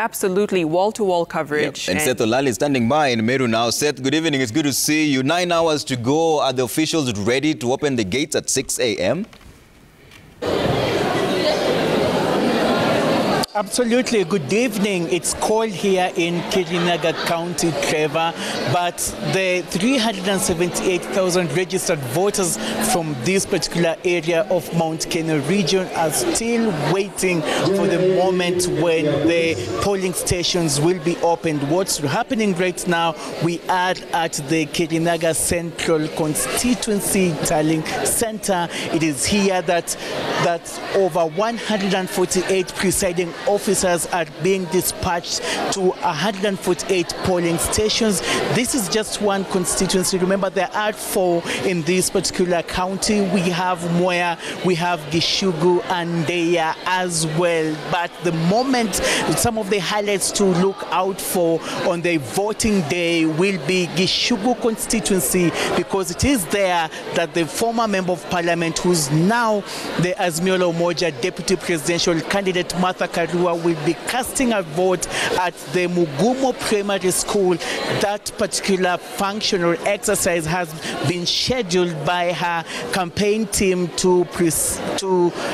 Absolutely, wall-to-wall coverage. Yep. And Seth Olali is standing by in Meru now. Seth, good evening. It's good to see you. 9 hours to go. Are the officials ready to open the gates at 6 a.m.? Absolutely. Good evening. It's cold here in Kirinyaga County, Trevor, but the 378,000 registered voters from this particular area of Mount Kenya region are still waiting for the moment when the polling stations will be opened. What's happening right now, we are at the Kirinyaga Central Constituency Tallying Center. It is here that over 148 presiding officers are being dispatched to 148 polling stations. This is just one constituency. Remember, there are 4 in this particular county. We have Mwea, we have Gishugu and Deya as well. But the moment, some of the highlights to look out for on the voting day will be Gishugu constituency, because it is there that the former member of parliament, who's now the Azimio la Umoja deputy presidential candidate Martha Karua, will be casting a vote at the Mugumo Primary School. That particular function or exercise has been scheduled by her campaign team to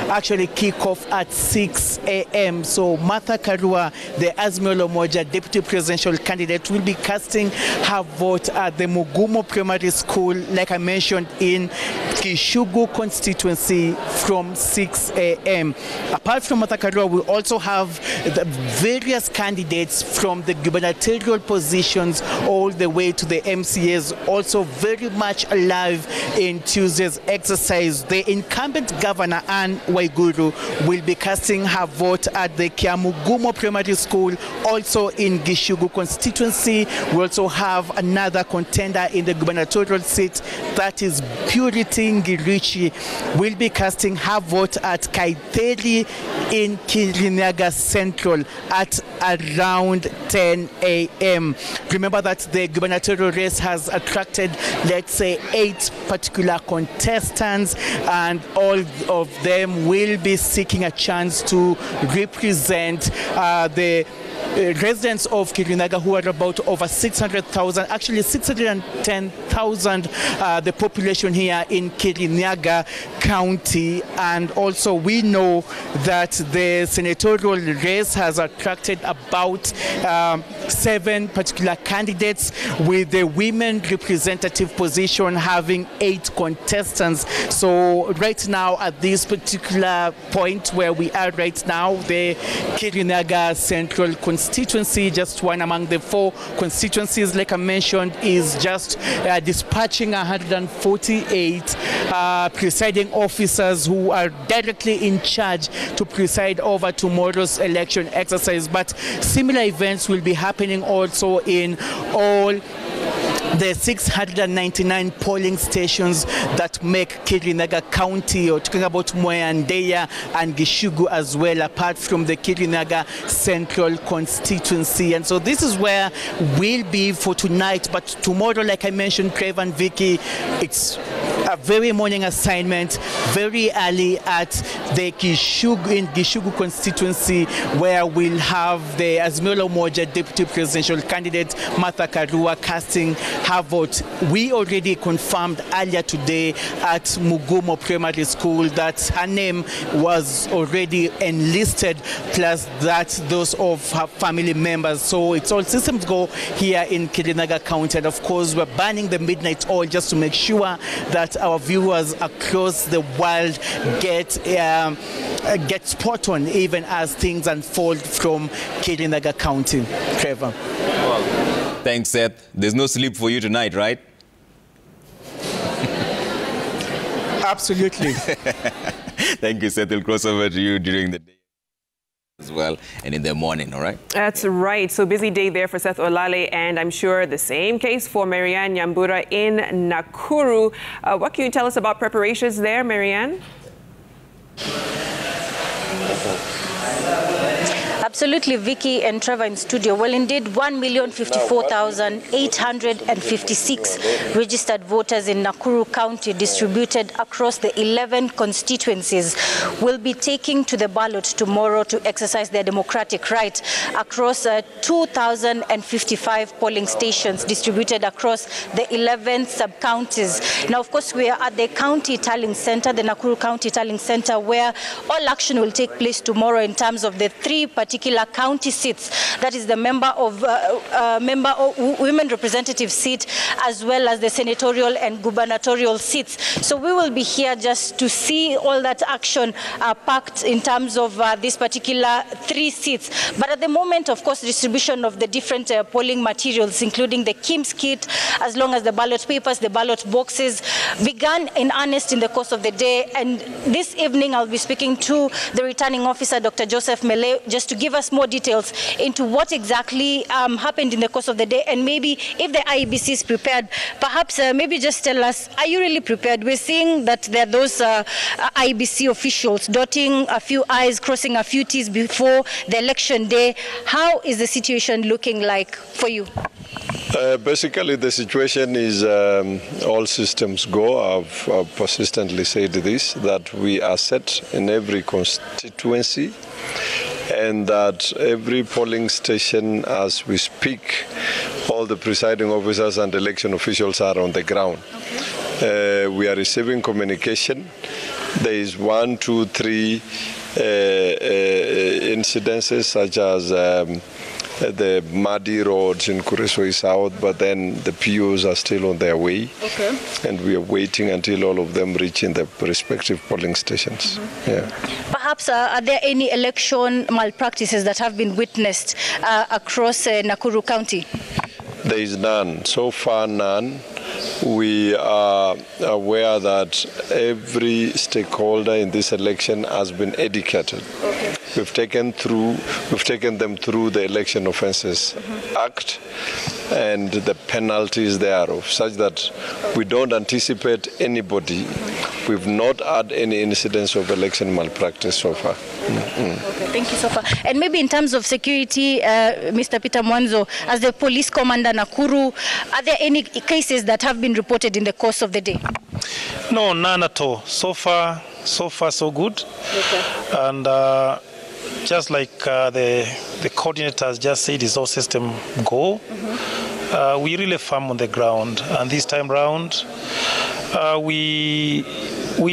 actually kick off at 6 a.m. So Martha Karua, the Azimio la Umoja deputy presidential candidate, will be casting her vote at the Mugumo Primary School, like I mentioned, in Gishugu constituency from 6 a.m. Apart from Martha Karua, we also have the various candidates from the gubernatorial positions all the way to the MCAs, also very much alive in Tuesday's exercise. The incumbent governor, Anne Waiguru, will be casting her vote at the Kiamugumo Primary School, also in Gishugu constituency. We also have another contender in the gubernatorial seat, that is Purity Ngirichi, will be casting her vote at Kaiteri in Kirinyaga Central at around 10 a.m. Remember that the gubernatorial race has attracted, let's say, 8 particular contestants, and all of them will be seeking a chance to represent the residents of Kirinyaga, who are about over 600,000, actually 610,000, the population here in Kirinyaga County. And also we know that the senatorial race has attracted about 7 particular candidates, with the women representative position having 8 contestants. So right now, at this particular point where we are right now, the Kirinyaga Central constituency, just one among the 4 constituencies, like I mentioned, is just dispatching 148 presiding officers who are directly in charge to preside over tomorrow's election exercise. But similar events will be happening also in all the 699 polling stations that make Kirinyaga County, or talking about Mwea and Deya and Gishugu as well, apart from the Kirinyaga Central constituency. And so this is where we'll be for tonight. But tomorrow, like I mentioned, Trevor and Vicky, it's a very morning assignment, very early at the Gishugu constituency, where we'll have the Azimio la Umoja deputy presidential candidate Martha Karua casting her vote. We already confirmed earlier today at Mugumo Primary School that her name was already enlisted, plus that those of her family members. So it's all systems go here in Kirinyaga County. And of course, we're burning the midnight oil just to make sure that our viewers across the world get spot on, even as things unfold from Kirinyaga County. Trevor. Thanks, Seth. There's no sleep for you tonight, right? Absolutely. Thank you, Seth. We'll cross over to you during the day as well, and in the morning, all right? That's right. So busy day there for Seth Olali, and I'm sure the same case for Marianne Nyambura in Nakuru. What can you tell us about preparations there, Marianne? Absolutely, Vicky and Trevor in studio. Well, indeed, 1,054,856 registered voters in Nakuru County, distributed across the 11 constituencies, will be taking to the ballot tomorrow to exercise their democratic right across 2,055 polling stations distributed across the 11 sub-counties. Now, of course, we are at the county tallying center, the Nakuru County tallying center, where all action will take place tomorrow in terms of the 3 particular county seats. That is the member of women representative seat, as well as the senatorial and gubernatorial seats. So we will be here just to see all that action packed in terms of these particular 3 seats. But at the moment, of course, distribution of the different polling materials, including the KIMS kit, as long as the ballot papers, the ballot boxes, began in earnest in the course of the day. And this evening, I'll be speaking to the returning officer, Dr. Joseph Mele, just to give us more details into what exactly happened in the course of the day, and maybe if the IEBC is prepared, perhaps maybe just tell us, are you really prepared? We're seeing that there are those IEBC officials dotting a few I's, crossing a few T's before the election day. How is the situation looking like for you? Basically, the situation is all systems go. I've persistently said this, that we are set in every constituency, and that every polling station, as we speak, all the presiding officers and election officials are on the ground. Okay. We are receiving communication. There is 1, 2, 3 incidences, such as the muddy roads in Kuresoi South, but then the POs are still on their way. Okay. And we are waiting until all of them reach in the respective polling stations. Mm-hmm. Yeah. Perhaps, are there any election malpractices that have been witnessed across Nakuru County? There is none. So far, none. We are aware that every stakeholder in this election has been educated. Okay. We've taken them through the Election Offences Act and the penalties thereof, such that we don't anticipate anybody. We've not had any incidents of election malpractice so far. Okay, thank you so far. And maybe in terms of security, Mr. Peter Mwanzo, as the police commander Nakuru, are there any cases that have been reported in the course of the day? No, none at all. So far, so good. Okay. And just like the coordinators just said, is all system go. Mm-hmm. We really firm on the ground, and this time round, we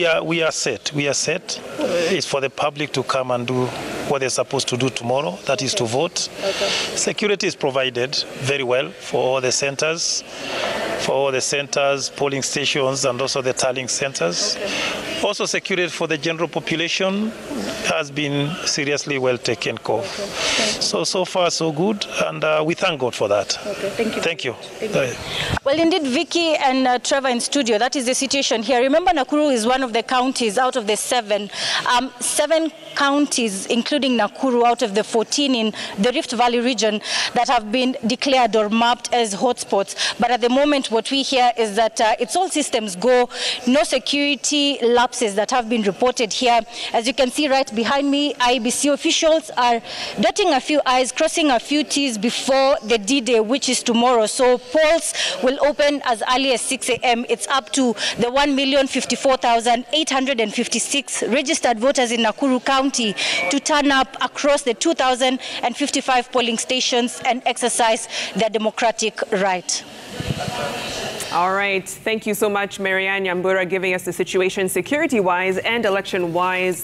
are set. We are set. It's for the public to come and do what they're supposed to do tomorrow, that is to vote. Okay. Security is provided very well for all the centers, polling stations, and also the tallying centers. Okay. Also, security for the general population has been seriously well taken care of. Okay. So far, so good, and we thank God for that. Okay, thank you. Thank you. Well, indeed, Vicky and Trevor in studio, that is the situation here. Remember, Nakuru is one of the counties out of the 7. 7 counties, including Nakuru, out of the 14 in the Rift Valley region that have been declared or mapped as hotspots. But at the moment, what we hear is that it's all systems go. No security lapses that have been reported here. As you can see right behind me, IEBC officials are dotting a few I's, crossing a few T's before the D-Day, which is tomorrow. So polls will open as early as 6 a.m. It's up to the 1,054,856 registered voters in Nakuru County to turn up across the 2,055 polling stations and exercise their democratic right. All right. Thank you so much, Marianne Nyambura, giving us the situation security-wise and election-wise.